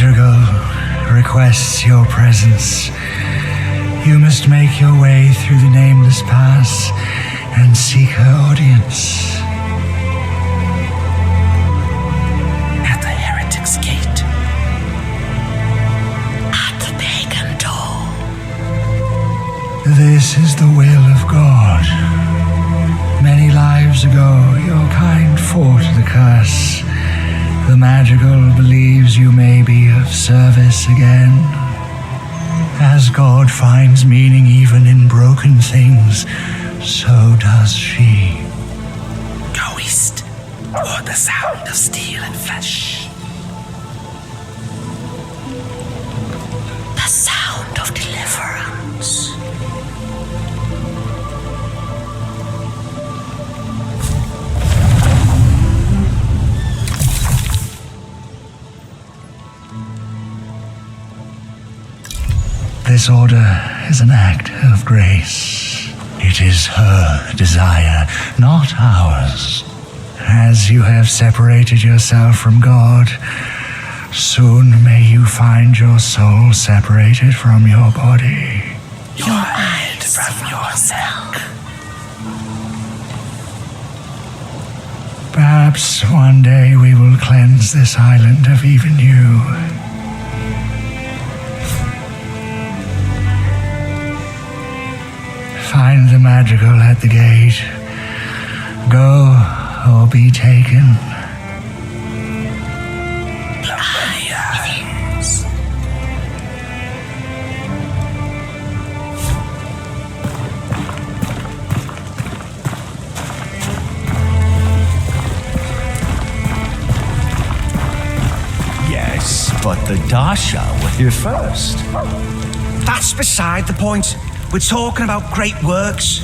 madrigal requests your presence. You must make your way through the nameless pass and seek her audience. At the heretic's gate. At the pagan door. This is the will of God. Many lives ago, your kind fought the curse. The madrigal believes you may be of service again. As God finds meaning even in broken things, so does she. Go east, toward the sound of steel and flesh. The sound of deliverance. This order is an act of grace. It is her desire, not ours. As you have separated yourself from God, soon may you find your soul separated from your body. Your eyes from yourself. Perhaps one day we will cleanse this island of even you. Find the madrigal at the gate. Go or be taken. Lions. Yes, but the Dasha were here first. That's beside the point. We're talking about great works.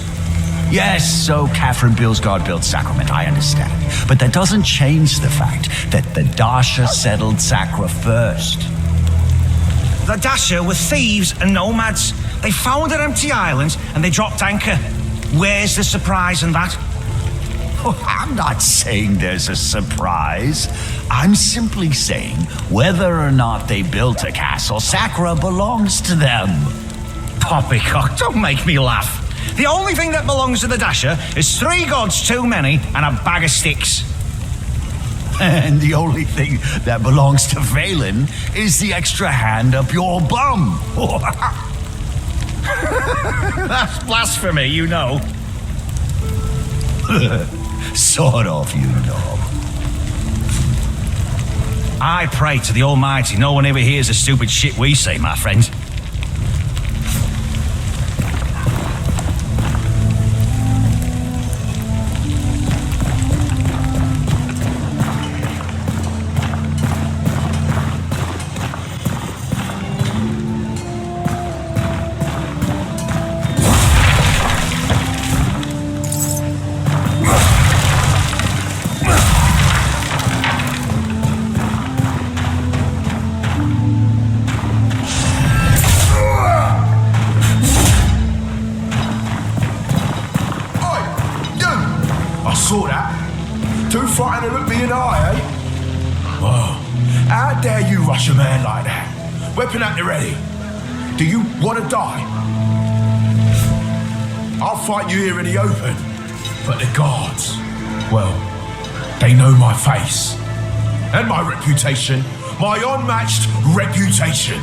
Yes, so Catherine Bilsgaard built Sacrament, I understand. But that doesn't change the fact that the Dasha settled Sacra first. The Dasha were thieves and nomads. They found an empty island and they dropped anchor. Where's the surprise in that? Oh, I'm not saying there's a surprise. I'm simply saying whether or not they built a castle, Sacra belongs to them. Poppycock, don't make me laugh. The only thing that belongs to the Dasha is 3 gods too many and a bag of sticks. And the only thing that belongs to Valen is the extra hand up your bum. That's blasphemy, you know. Sort of, you know. I pray to the Almighty no one ever hears the stupid shit we say, my friend. Saw that. Too frightened to look me in the eye, eh? Whoa. How dare you rush a man like that? Weapon at the ready. Do you want to die? I'll fight you here in the open. But the guards, well, they know my face. And my reputation. My unmatched reputation.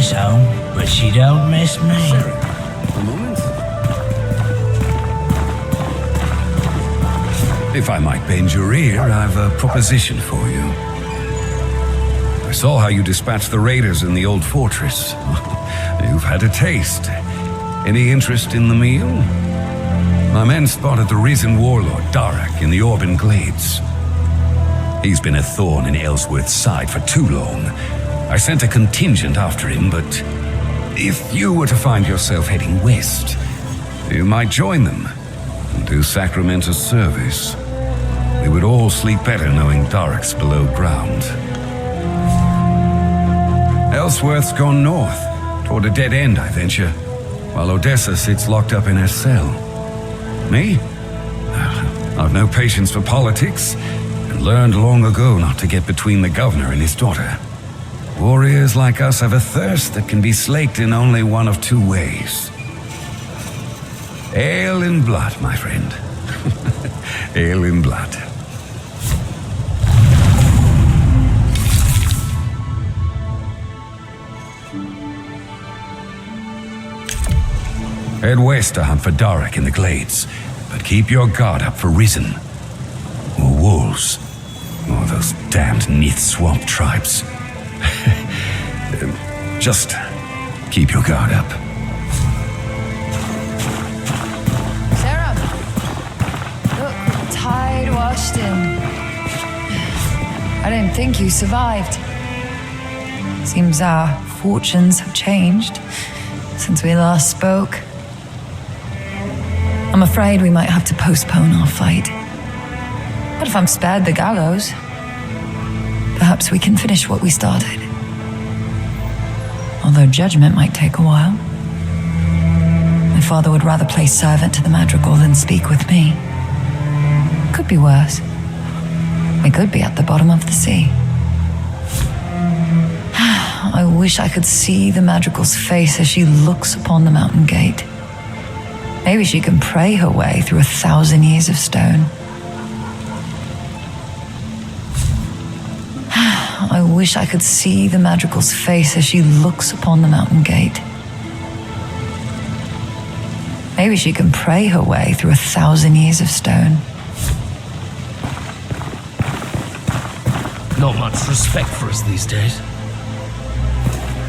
miss home, but she don't miss me. A moment. If I might bend your ear, I've a proposition for you. saw how you dispatched the raiders in the old fortress. You've had a taste. Any interest in the meal? My men spotted the risen warlord Darak in the Orban Glades. He's been a thorn in Ellsworth's side for too long. I sent a contingent after him, but if you were to find yourself heading west, you might join them and do Sacramento service. We would all sleep better knowing Darak's below ground. Ellsworth's gone north, toward a dead end, I venture, while Odessa sits locked up in her cell. Me? I've no patience for politics, and learned long ago not to get between the governor and his daughter. Warriors like us have a thirst that can be slaked in only one of two ways. Ale in blood, my friend. Ale in blood. Head west to hunt for Darak in the Glades, but keep your guard up for Risen. Or wolves. Or those damned Neath Swamp tribes. Just keep your guard up. Sarah! Look, the tide washed in. I didn't think you survived. Seems our fortunes have changed since we last spoke. I'm afraid we might have to postpone our fight. But if I'm spared the gallows, perhaps we can finish what we started. Although judgment might take a while. My father would rather play servant to the madrigal than speak with me. Could be worse. We could be at the bottom of the sea. I wish I could see the madrigal's face as she looks upon the mountain gate. Maybe she can pray her way through 1,000 years of stone. I wish I could see the madrigal's face as she looks upon the mountain gate. Maybe she can pray her way through 1,000 years of stone. Not much respect for us these days.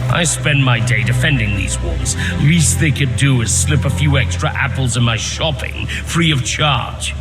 I spend my day defending these walls. Least they could do is slip a few extra apples in my shopping, free of charge.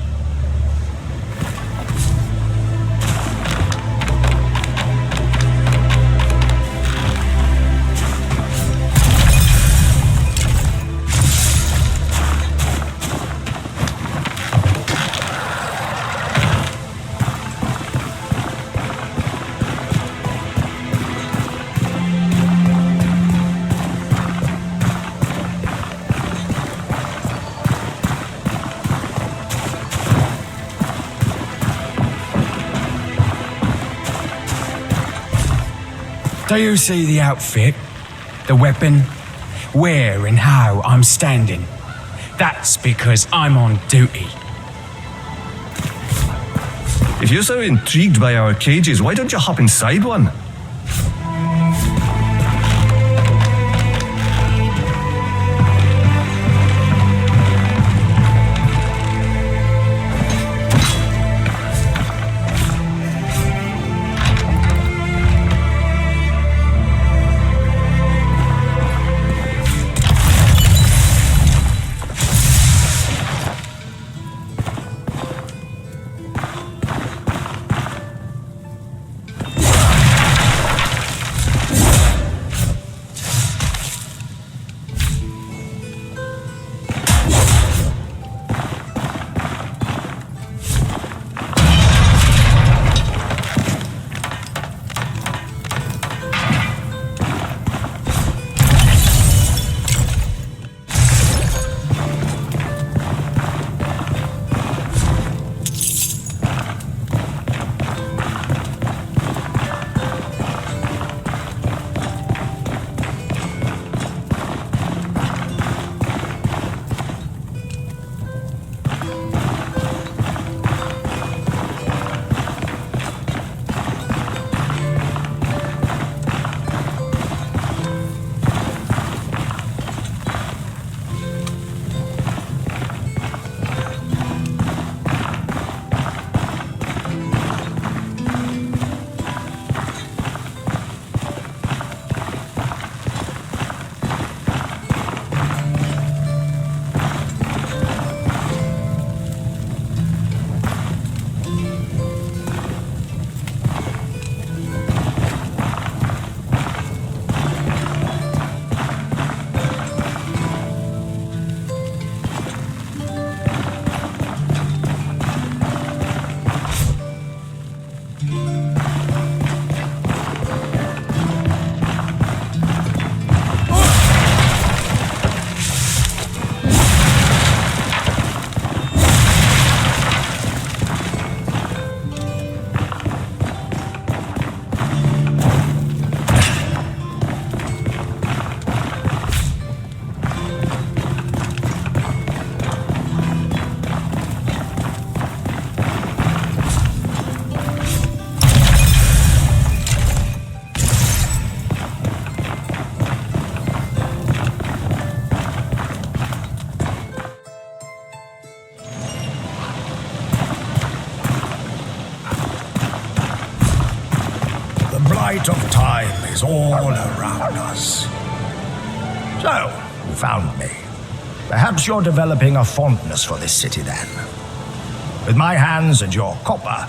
Do you see the outfit, the weapon, where and how I'm standing? That's because I'm on duty. If you're so intrigued by our cages, why don't you hop inside one? light of time is all around us. So, you found me. Perhaps you're developing a fondness for this city then. With my hands and your copper,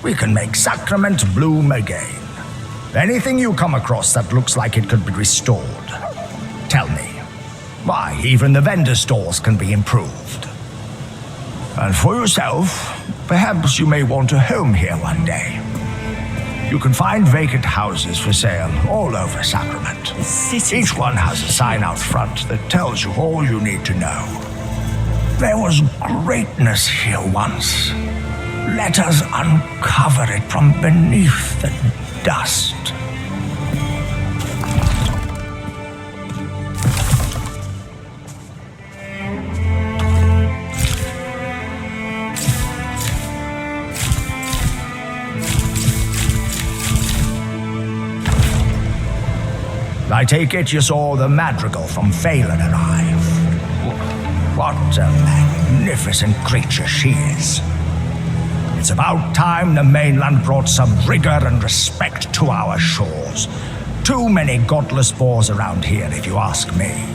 we can make Sacrament bloom again. Anything you come across that looks like it could be restored, tell me. Why, even the vendor stalls can be improved. And for yourself, perhaps you may want a home here one day. You can find vacant houses for sale all over Sacrament. Each one has a sign out front that tells you all you need to know. There was greatness here once. Let us uncover it from beneath the dust. I take it you saw the madrigal from Phelan arrive. What a magnificent creature she is. It's about time the mainland brought some rigor and respect to our shores. Too many godless boars around here, if you ask me.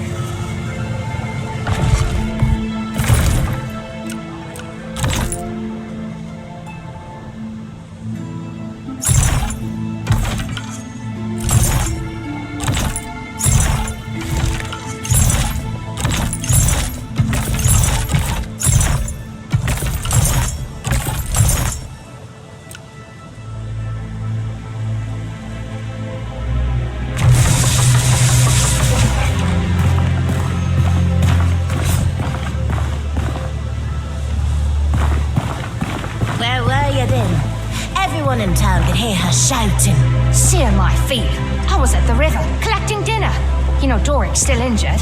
Everyone in town could hear her shouting. Seeing my feet. I was at the river, collecting dinner. You know Doric's still injured.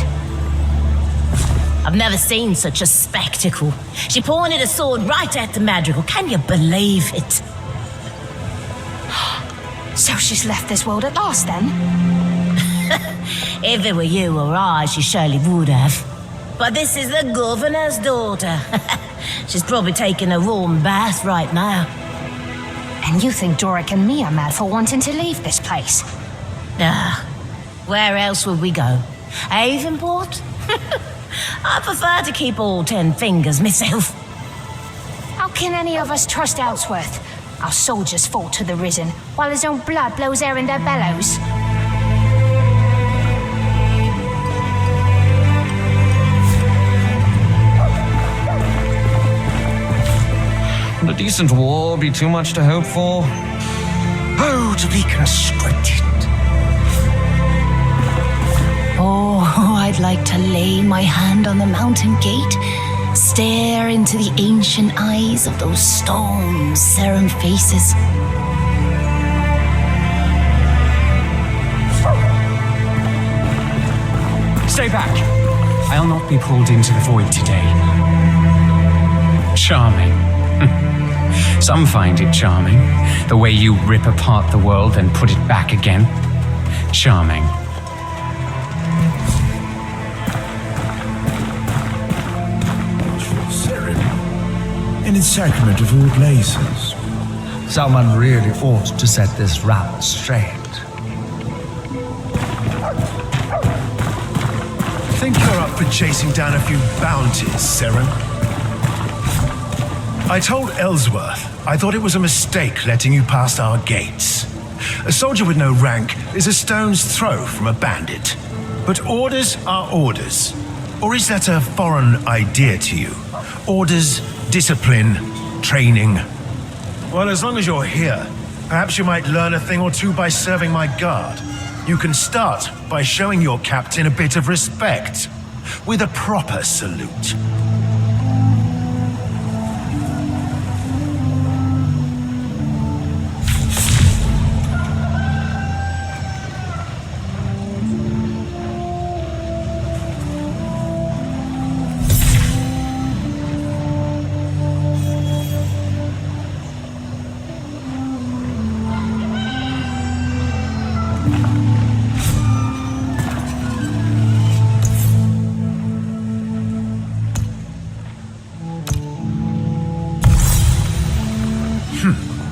I've never seen such a spectacle. She pointed a sword right at the madrigal. Can you believe it? So she's left this world at last, then? If it were you or I, she surely would have. But this is the governor's daughter. She's probably taking a warm bath right now. And you think Doric and me are mad for wanting to leave this place? Where else would we go? Avonport? I prefer to keep all 10 fingers myself. How can any of us trust Ellsworth? Our soldiers fought to the risen, while his own blood blows air in their bellows. Would a decent war be too much to hope for? Oh, to be conscripted. Oh, I'd like to lay my hand on the mountain gate, stare into the ancient eyes of those stone, serum faces. Stay back. I'll not be pulled into the void today. Charming. Some find it charming, the way you rip apart the world and put it back again. Charming. In its sacrament of all places. Someone really ought to set this route straight. Think you're up for chasing down a few bounties, Seren? I told Ellsworth I thought it was a mistake letting you past our gates. A soldier with no rank is a stone's throw from a bandit. But orders are orders. Or is that a foreign idea to you? Orders, discipline, training. Well, as long as you're here, perhaps you might learn a thing or two by serving my guard. You can start by showing your captain a bit of respect, with a proper salute.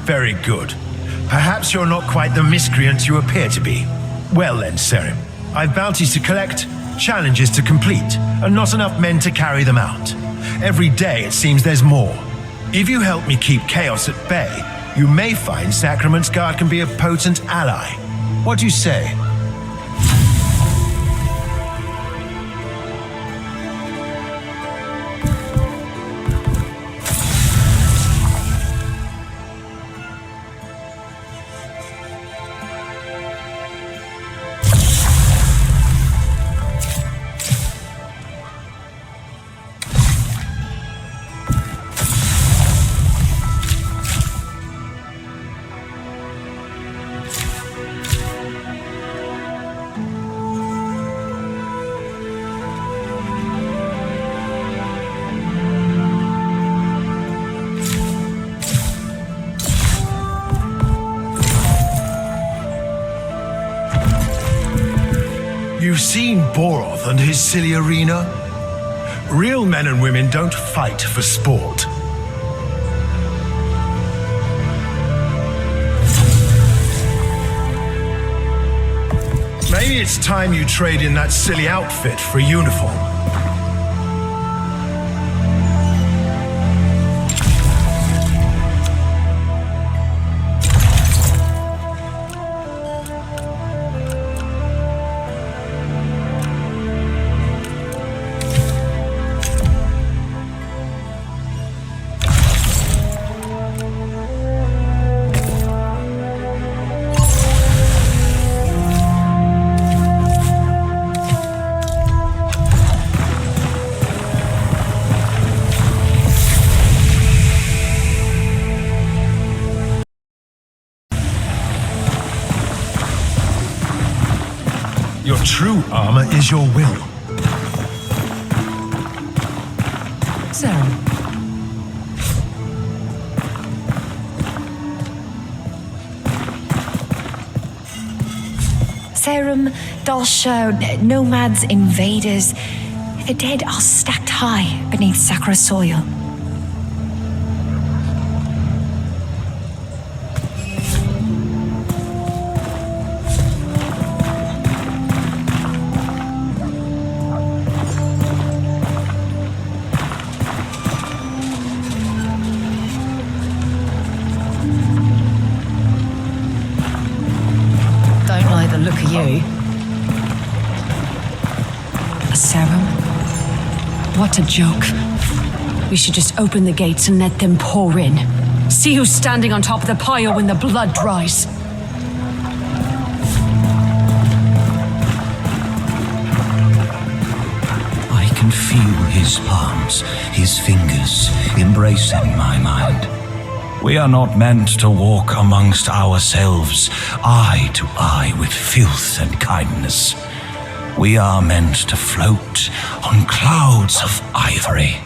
Very good. Perhaps you're not quite the miscreant you appear to be. Well then, Serim, I've bounties to collect, challenges to complete, and not enough men to carry them out. Every day it seems there's more. If you help me keep chaos at bay, you may find Sacrament's Guard can be a potent ally. What do you say? You've seen Boroth and his silly arena? Real men and women don't fight for sport. Maybe it's time you trade in that silly outfit for a uniform. Your true armor is your will. Sarah. Serum, Dalsha, nomads, invaders. The dead are stacked high beneath Sakra soil. Look at you. A serum? What a joke. We should just open the gates and let them pour in. See who's standing on top of the pyre when the blood dries. I can feel his palms, his fingers embracing my mind. We are not meant to walk amongst ourselves, eye to eye with filth and kindness. We are meant to float on clouds of ivory.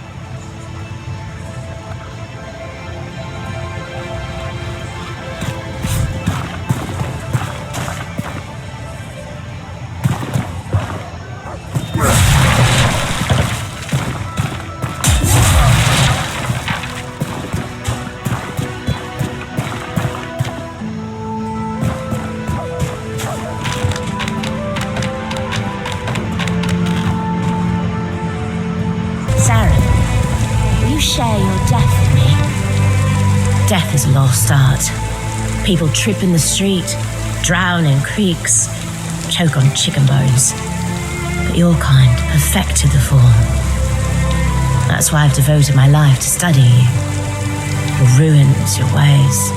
Share your death with me. Death is a lost art. People trip in the street, drown in creeks, choke on chicken bones. But your kind perfected the form. That's why I've devoted my life to studying you. Your ruins, your ways,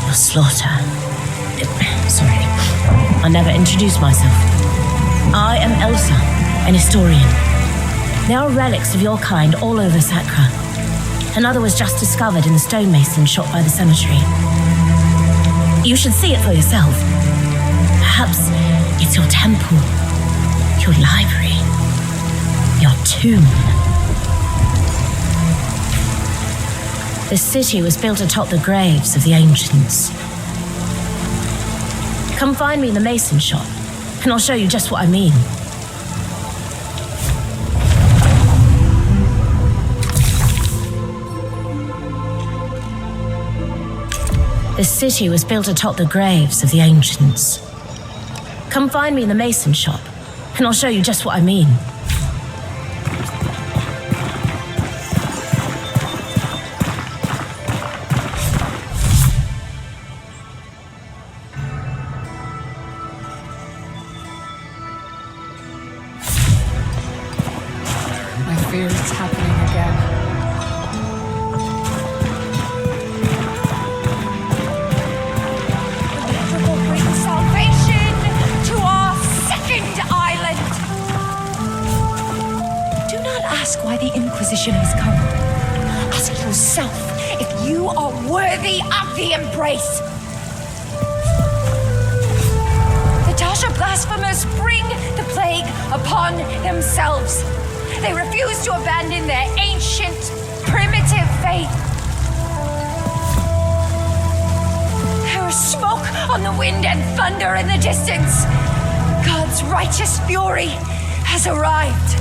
your slaughter. Sorry, I never introduced myself. I am Elsa, an historian. There are relics of your kind all over Sakra. Another was just discovered in the stonemason shot by the cemetery. You should see it for yourself. Perhaps it's your temple, your library, your tomb. The city was built atop the graves of the ancients. Come find me in the mason shop, and I'll show you just what I mean. This city was built atop the graves of the ancients. Come find me in the mason shop, and I'll show you just what I mean. I fear it's happening again. Salvation to our second island. Do not ask why the Inquisition has come. Ask yourself if you are worthy of the embrace. The Tasha blasphemers bring the plague upon themselves. They refuse to abandon their ancient, primitive faith. There is smoke on the wind and thunder in the distance. God's righteous fury has arrived.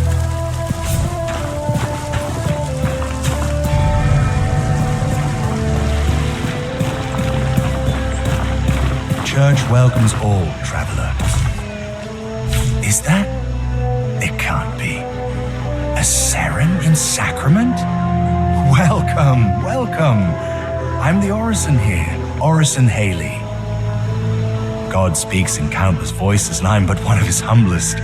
Church welcomes all, traveler. Is that? It can't be. A Seren in Sacrament? Welcome, welcome. I'm the Orison here, Orison Haley. God speaks in countless voices, and I'm but one of his humblest.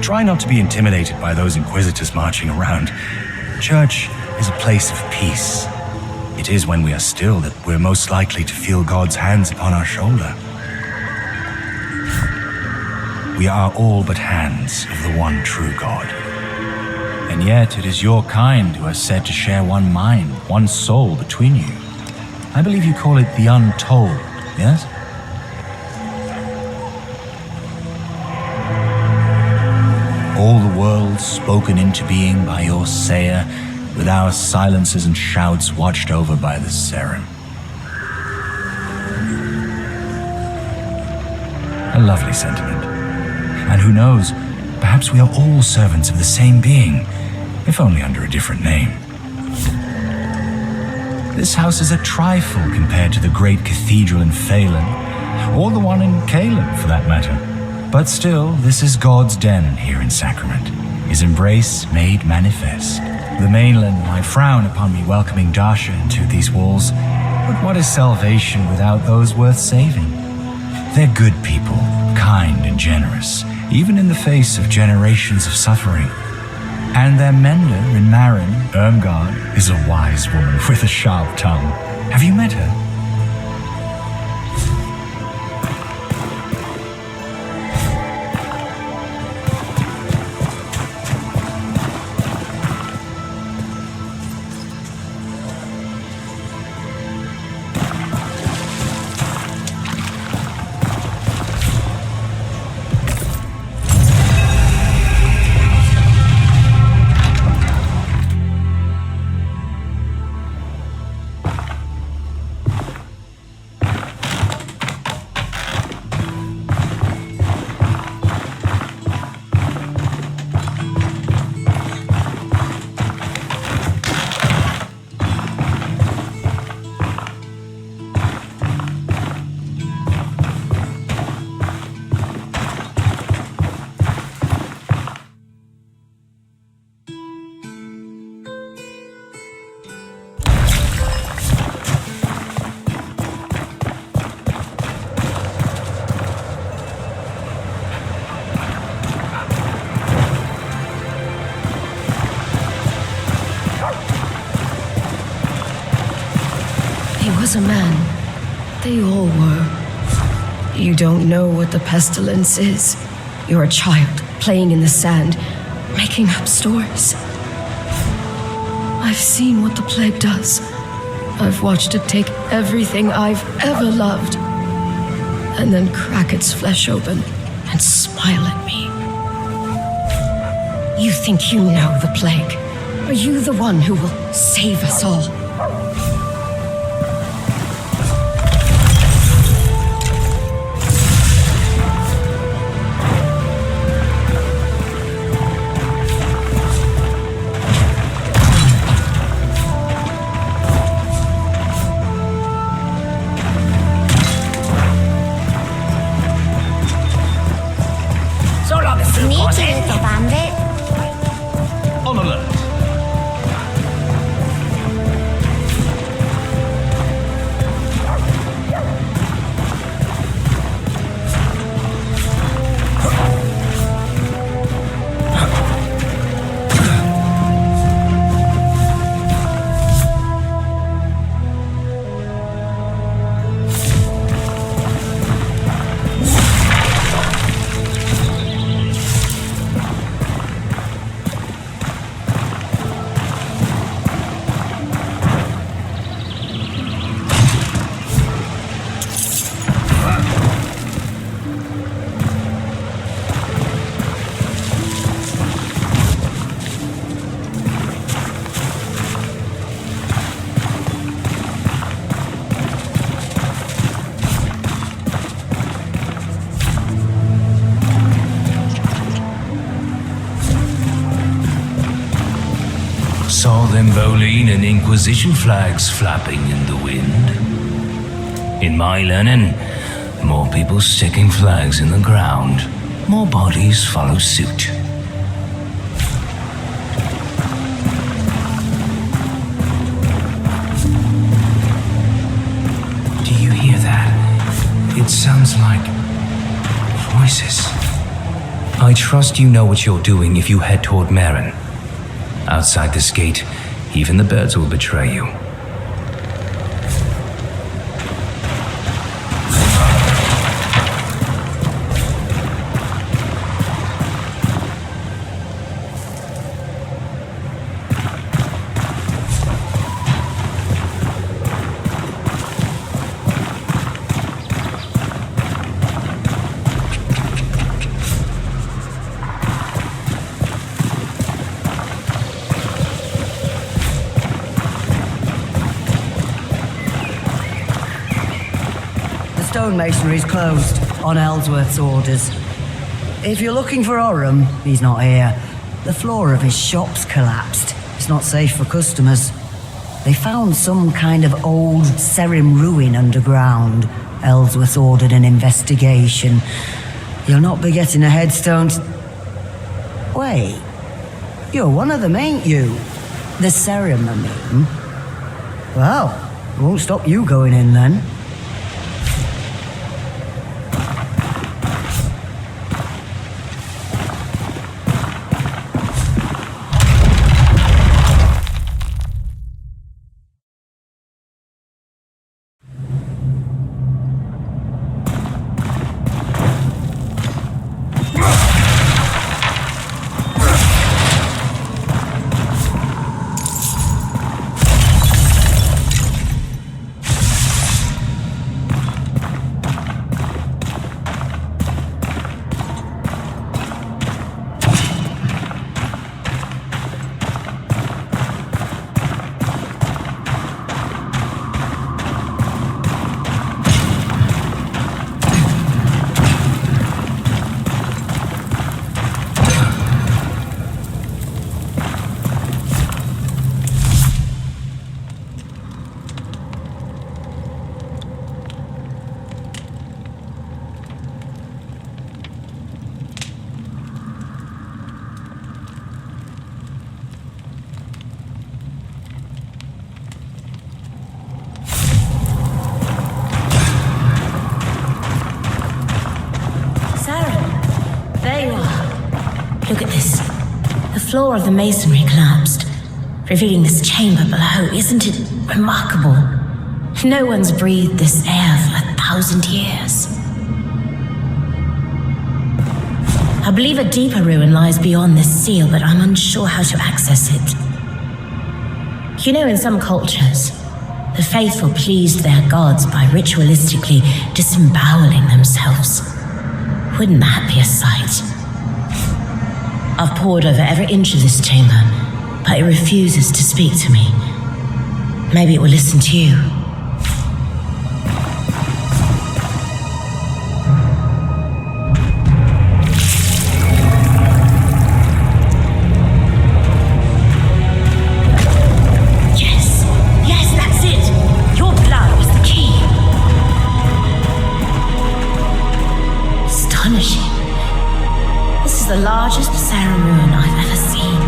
Try not to be intimidated by those inquisitors marching around. Church is a place of peace. It is when we are still that we're most likely to feel God's hands upon our shoulder. We are all but hands of the one true God. And yet it is your kind who are said to share one mind, one soul between you. I believe you call it the untold, yes? All the worlds spoken into being by your sayer, with our silences and shouts watched over by the Seren. A lovely sentiment. And who knows, perhaps we are all servants of the same being, if only under a different name. This house is a trifle compared to the great cathedral in Phelan, or the one in Caleb for that matter. But still, this is God's den here in Sacrament, his embrace made manifest. The mainland might frown upon me welcoming Dasha into these walls, but what is salvation without those worth saving? They're good people, kind and generous, even in the face of generations of suffering. And their mender in Marin, Irmgard, is a wise woman with a sharp tongue. Have you met her? was a man. They all were. You don't know what the pestilence is. You're a child, playing in the sand, making up stories. I've seen what the plague does. I've watched it take everything I've ever loved, and then crack its flesh open and smile at me. You think you know the plague? Are you the one who will save us all? Cymboline and Inquisition flags flapping in the wind. In my learning, more people sticking flags in the ground, more bodies follow suit. Do you hear that? It sounds like voices. I trust you know what you're doing if you head toward Marin. Outside this gate, even the birds will betray you. Stonemasonry is closed on Ellsworth's orders. If you're looking for Orem, he's not here. The floor of his shop's collapsed. It's not safe for customers. They found some kind of old Serim ruin underground. Ellsworth ordered an investigation. You'll not be getting a headstone. Wait, you're one of them, ain't you? The Serim, I mean. Well, it won't stop you going in then. Look at this. The floor of the masonry collapsed, revealing this chamber below. Isn't it remarkable? No one's breathed this air for 1,000 years. I believe a deeper ruin lies beyond this seal, but I'm unsure how to access it. You know, in some cultures, the faithful pleased their gods by ritualistically disemboweling themselves. Wouldn't that be a sight? I've pored over every inch of this chamber, but it refuses to speak to me. Maybe it will listen to you. The largest Serim ruin I've ever seen.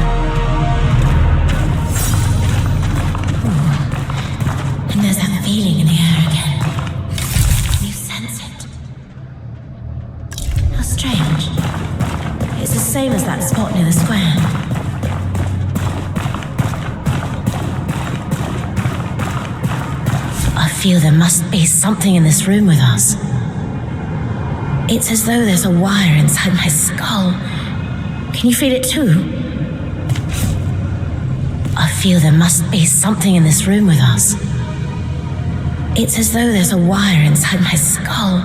Ooh. And there's that feeling in the air again. Can you sense it? How strange. It's the same as that spot near the square. I feel there must be something in this room with us. It's as though there's a wire inside my skull. Can you feel it too? I feel there must be something in this room with us. It's as though there's a wire inside my skull.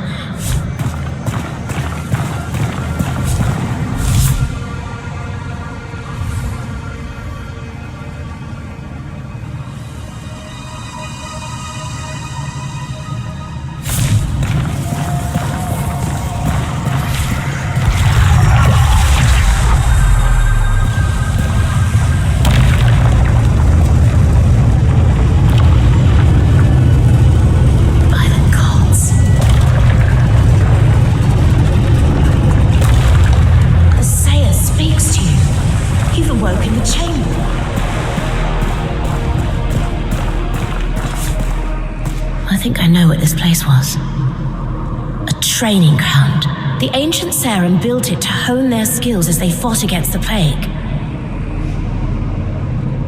I think I know what this place was. A training ground. The ancient Sarum built it to hone their skills as they fought against the plague.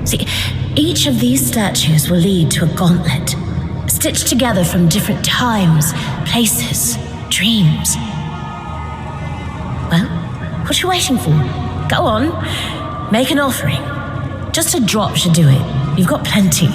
See, each of these statues will lead to a gauntlet, stitched together from different times, places, dreams. Well, what are you waiting for? Go on, make an offering. Just a drop should do it. You've got plenty.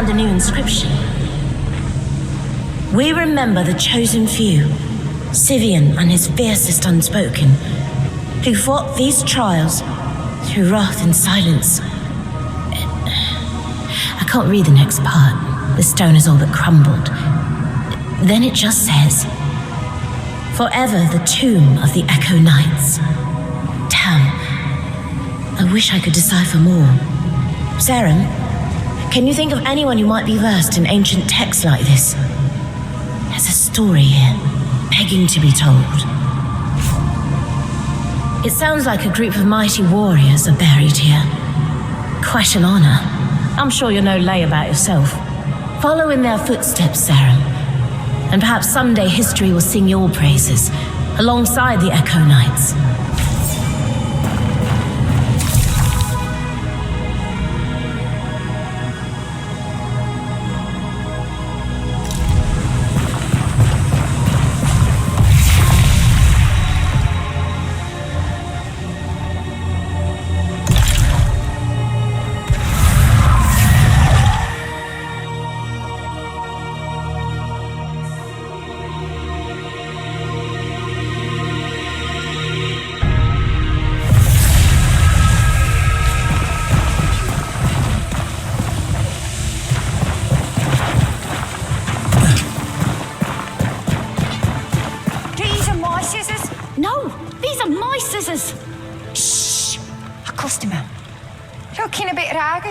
found a new inscription. We remember the chosen few, Sivian and his fiercest unspoken, who fought these trials through wrath and silence. I can't read the next part. The stone is all but crumbled. Then it just says, forever the tomb of the Echo Knights. Damn. I wish I could decipher more. Sarum, can you think of anyone who might be versed in ancient texts like this? There's a story here, begging to be told. It sounds like a group of mighty warriors are buried here. Quite an honor. I'm sure you're no lay about yourself. Follow in their footsteps, Sarum. And perhaps someday history will sing your praises, alongside the Echo Knights.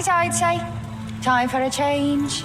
I'd say. Time for a change.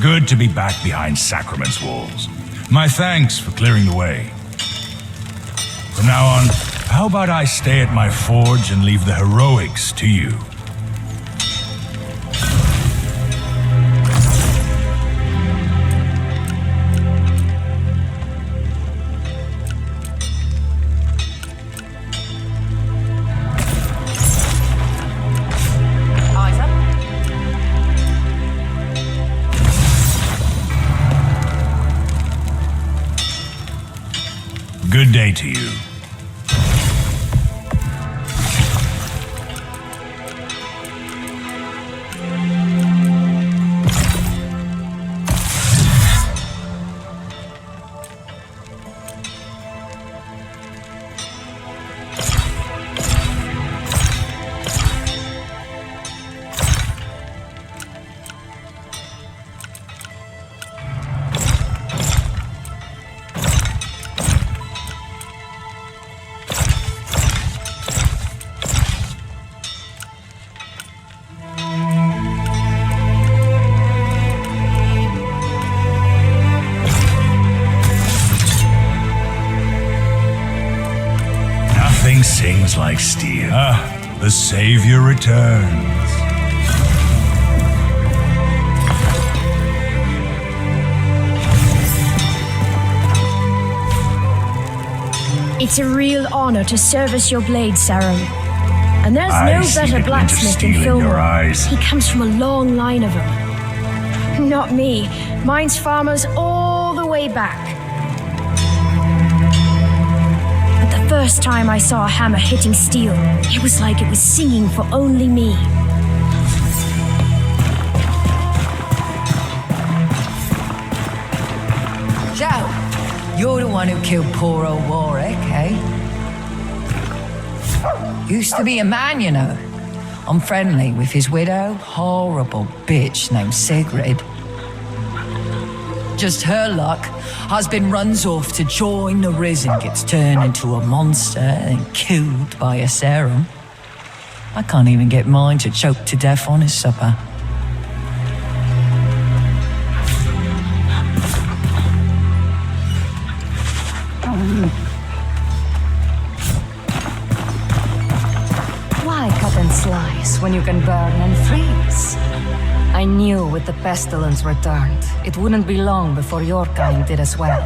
Good to be back behind Sacrament's walls. My thanks for clearing the way. From now on, how about I stay at my forge and leave the heroics to you? Good day to you. Sings like steel. The Savior returns. It's a real honor to service your blade, Sarum. And there's no better blacksmith than Fillmore. He comes from a long line of them. Not me. Mine's farmers all the way back. First time I saw a hammer hitting steel, it was like it was singing for only me. So, you're the one who killed poor old Warwick, eh? Used to be a man, you know. I'm friendly with his widow, horrible bitch named Sigrid. Just her luck, husband runs off to join the Risen, gets turned into a monster and killed by a serum. I can't even get mine to choke to death on his supper. Why cut and slice when you can burn and freeze? I knew with the pestilence returned, it wouldn't be long before your kind did as well.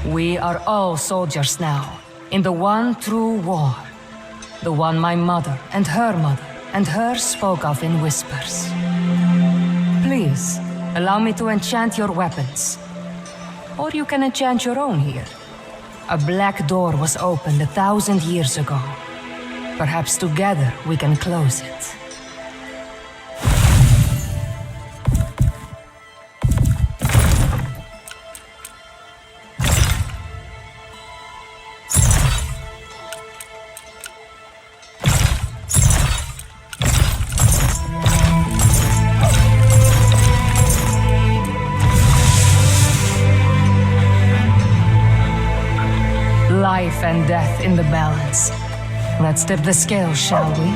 We are all soldiers now, in the one true war. The one my mother and her spoke of in whispers. Please, allow me to enchant your weapons. Or you can enchant your own here. A black door was opened 1,000 years ago. Perhaps together we can close it. Life and death in the balance. Let's tip the scale, shall we?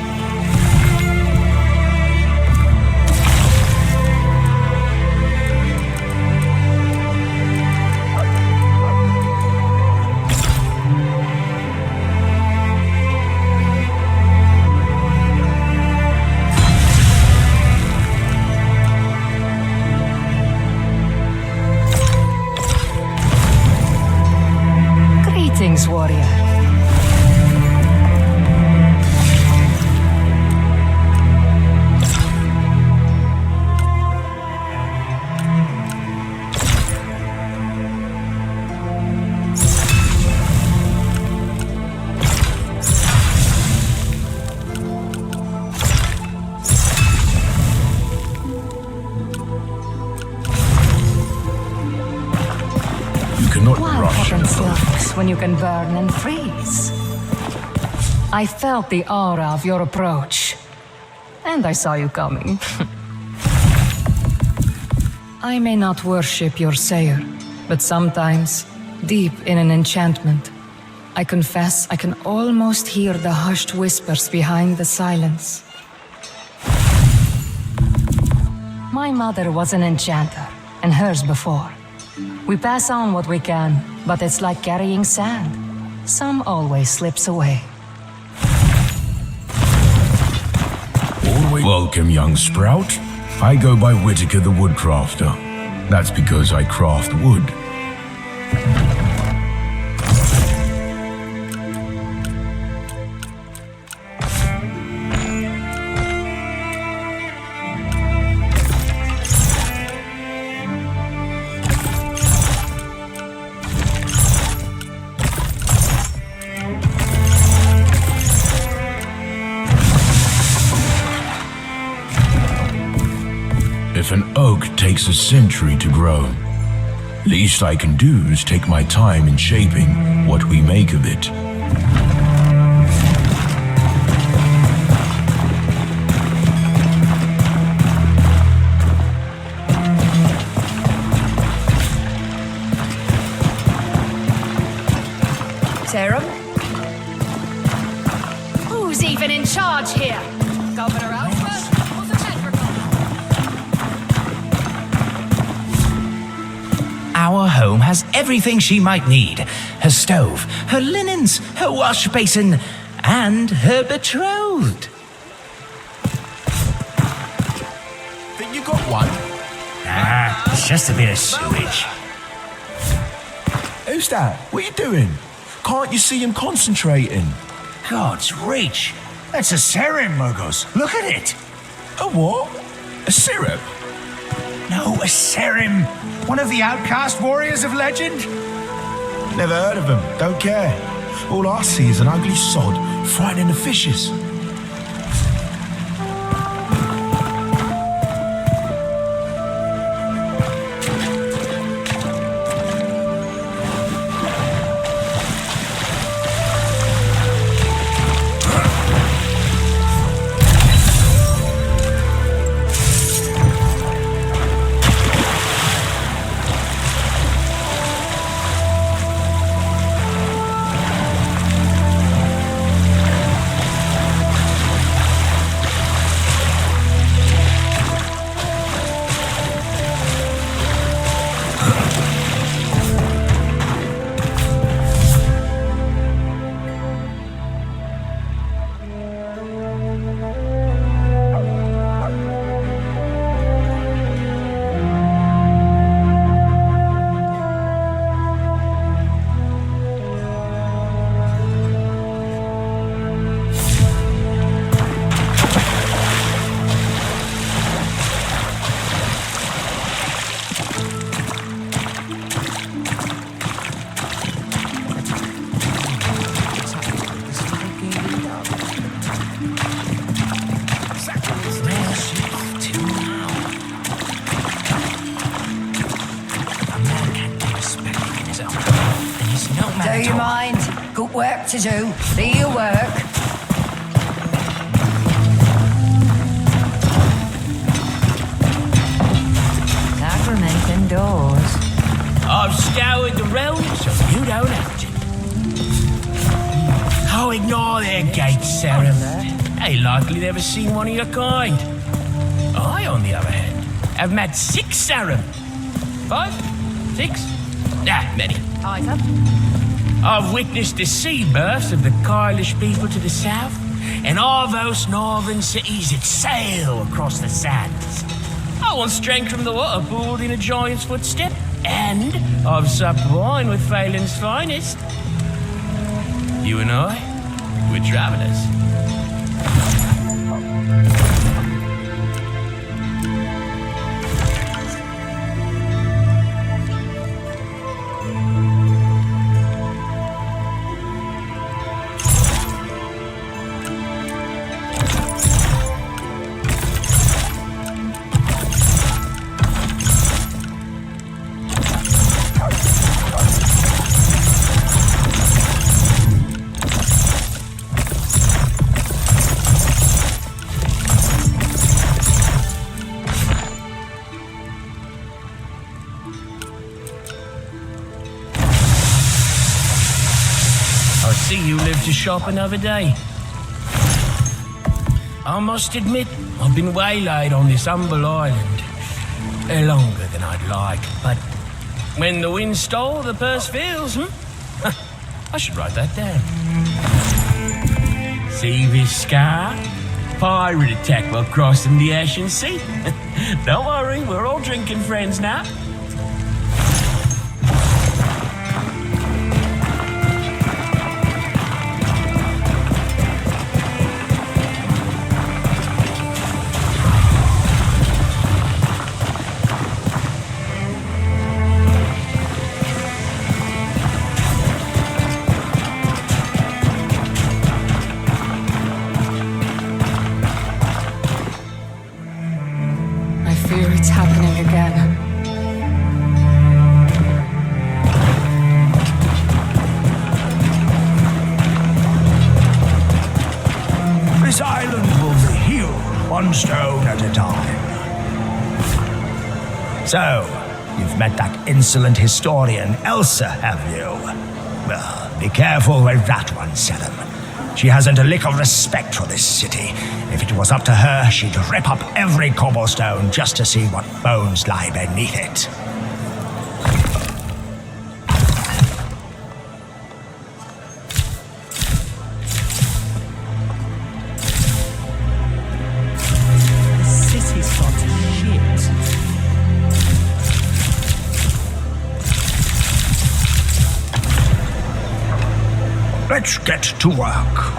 Greetings, warrior. When you can burn and freeze. I felt the aura of your approach, and I saw you coming. I may not worship your sayer, but sometimes, deep in an enchantment, I confess I can almost hear the hushed whispers behind the silence. My mother was an enchanter, and hers before. We pass on what we can, but it's like carrying sand. Some always slips away. Welcome, young sprout. I go by Whitaker the Woodcrafter. That's because I craft wood. If an oak takes a century to grow, least I can do is take my time in shaping what we make of it. Serum? Who's even in charge here? Governor Alpha? Our home has everything she might need. Her stove, her linens, her wash basin, and her betrothed. Think you got one? Ah, it's just a bit of sewage. Who's that? What are you doing? Can't you see him concentrating? God's reach. That's a serum, Mugos. Look at it. A what? A syrup? No, a serum. One of the outcast warriors of legend? Never heard of them. Don't care. All I see is an ugly sod frightening the fishes. Never you mind. Got work to do. Do your work. Sacrament indoors. I've scoured the realm, so you don't have to. Oh, ignore their gates, Sarah. They likely never seen one of your kind. I, on the other hand, have met 6 Sarum. 5? 6? Many. Either. I've witnessed the sea births of the Kyllish people to the south, and all those northern cities that sail across the sands. I once drank from the water pooled in a giant's footstep, and I've supped wine with Phelan's finest. You and I, we're travelers. See you live to shop another day. I must admit, I've been waylaid on this humble island longer than I'd like, but when the wind stole, the purse fills, I should write that down. See this scar? Pirate attack while crossing the Ashen Sea. Don't worry, we're all drinking friends now. It's happening again. This island will be healed one stone at a time. So, you've met that insolent historian, Elsa, have you? Well, be careful with that one, Selim. She hasn't a lick of respect for this city. If it was up to her, she'd rip up every cobblestone just to see what bones lie beneath it. The city's got shit. Let's get to work.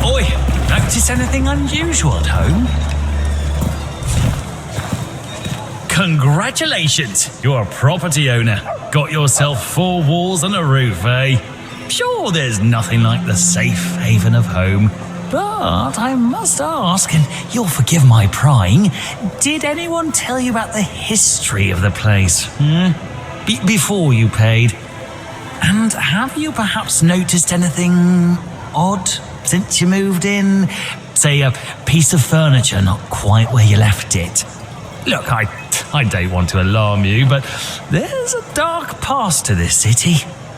Oi, notice anything unusual at home? Congratulations, you're a property owner. Got yourself 4 walls and a roof, eh? Sure, there's nothing like the safe haven of home. But I must ask, and you'll forgive my prying, did anyone tell you about the history of the place? Before you paid? And have you perhaps noticed anything odd since you moved in? Say a piece of furniture not quite where you left it. Look, I don't want to alarm you, but there's a dark past to this city,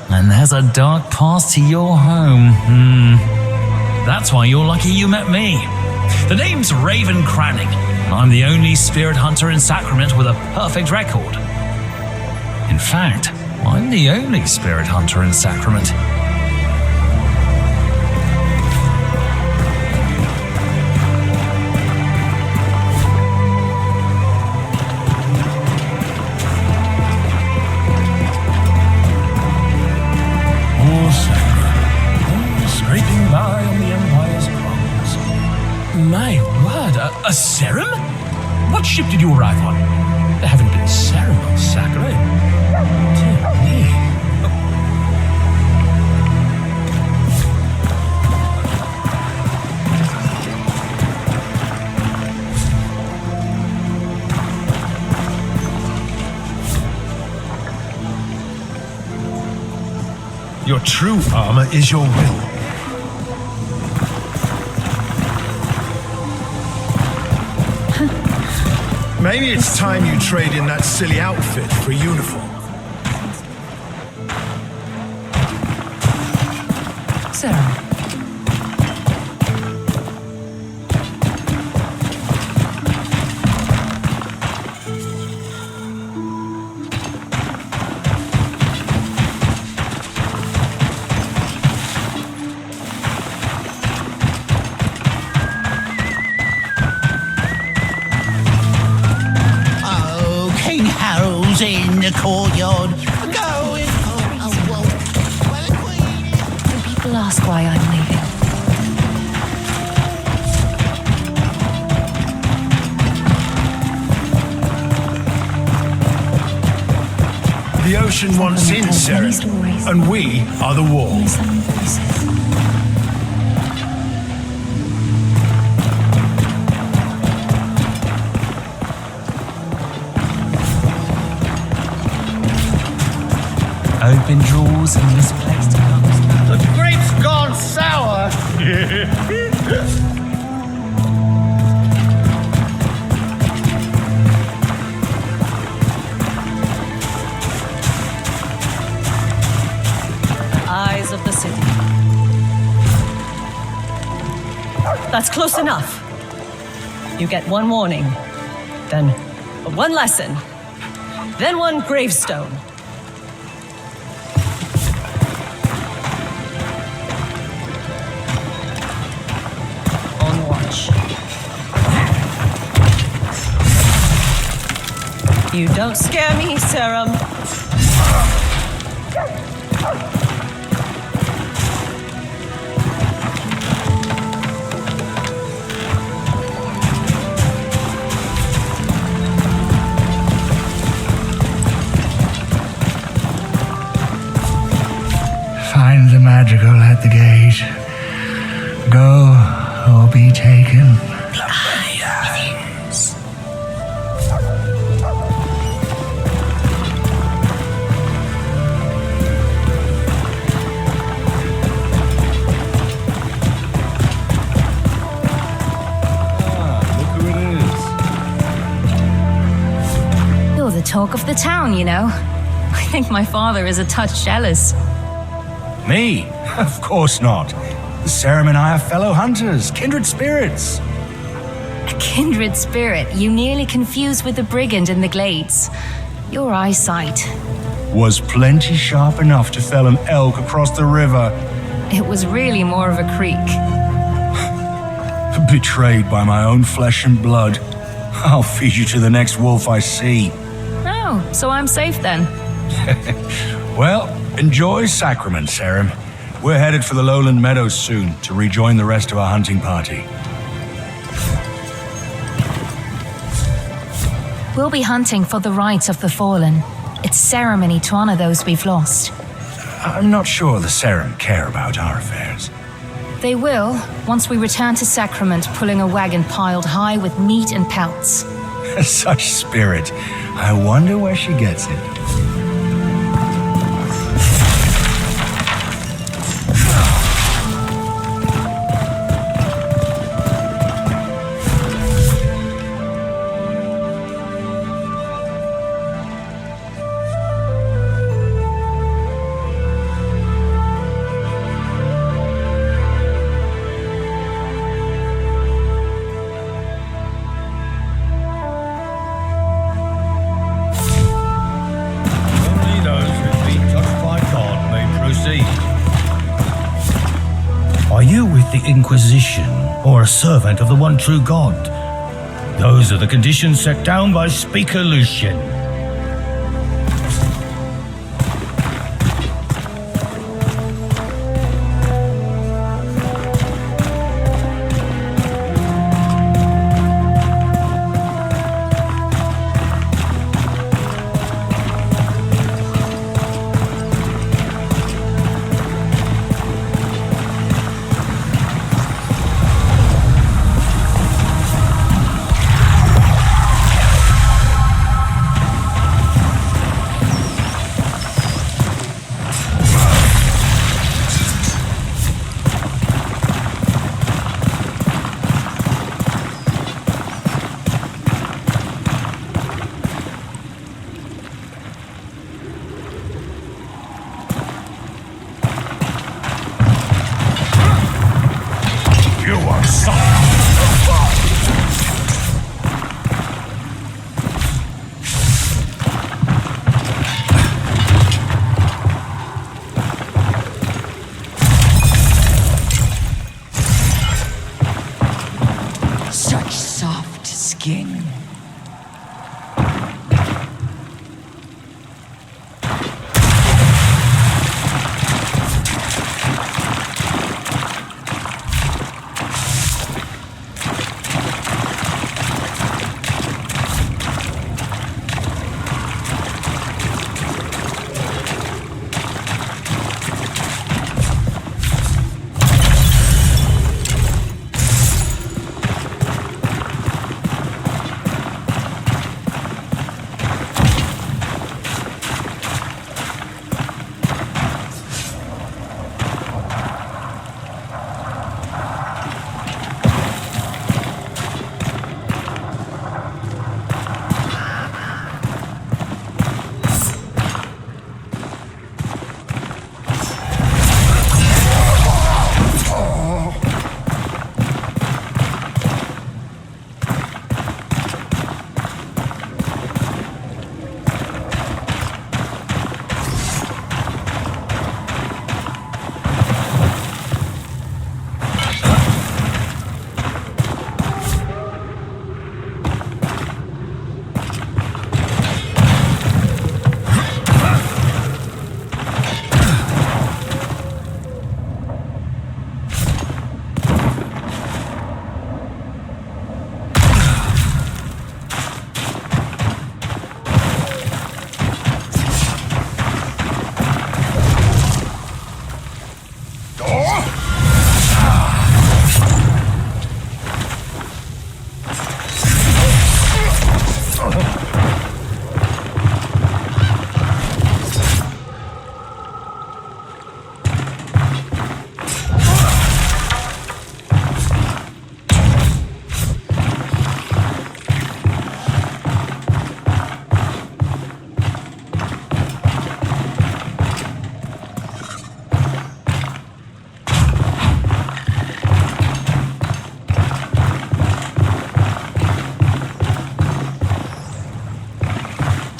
and there's a dark past to your home. That's why you're lucky you met me. The name's Raven Cranning, and I'm the only spirit hunter in Sacrament with a perfect record. In fact, I'm the only spirit hunter in Sacrament. Scraping by on the Empire's crumbs. My word, a serum? What ship did you arrive on? There haven't been serum on Sakura. Dear me. Your true armor is your will. Maybe it's time you trade in that silly outfit for a uniform. Sarah. In the courtyard, going When people ask why I'm leaving, The ocean wants in, Sarah, and we are the wall. Open drawers and misplaced cups. The grape's gone sour. Eyes of the city. That's close enough. You get one warning, then one lesson, then one gravestone. On watch. You don't scare me, Serum. Find the magical at the gate. Go or be taken. You're the talk of the town, you know. I think my father is a touch jealous. Me? Of course not. Sarum and I are fellow hunters, kindred spirits. A kindred spirit you nearly confused with the brigand in the glades. Your eyesight. Was plenty sharp enough to fell an elk across the river. It was really more of a creek. Betrayed by my own flesh and blood. I'll feed you to the next wolf I see. Oh, so I'm safe then. Well, enjoy Sacrament, Sarum. We're headed for the lowland meadows soon to rejoin the rest of our hunting party. We'll be hunting for the rights of the fallen. It's ceremony to honor those we've lost. I'm not sure the Sarum care about our affairs. They will, once we return to Sacrament, pulling a wagon piled high with meat and pelts. Such spirit. I wonder where she gets it. Are you with the Inquisition or a servant of the one true God? Those are the conditions set down by Speaker Lucian.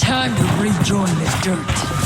Time to rejoin the dirt.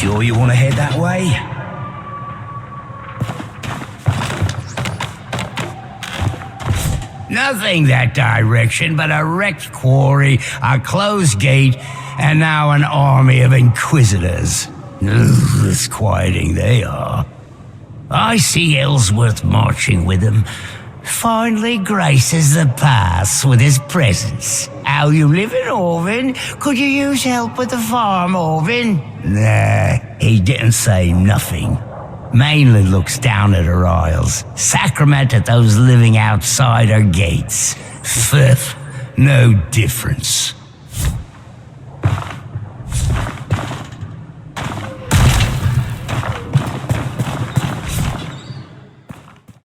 Sure you want to head that way? Nothing that direction but a wrecked quarry, a closed gate, and now an army of inquisitors. Disquieting they are. I see Ellsworth marching with them. Finally graces the pass with his presence. How you living, Orvin? Could you use help with the farm, Orvin? Nah, he didn't say nothing. Mainly looks down at her isles. Sacrament at those living outside her gates. Fifth, no difference.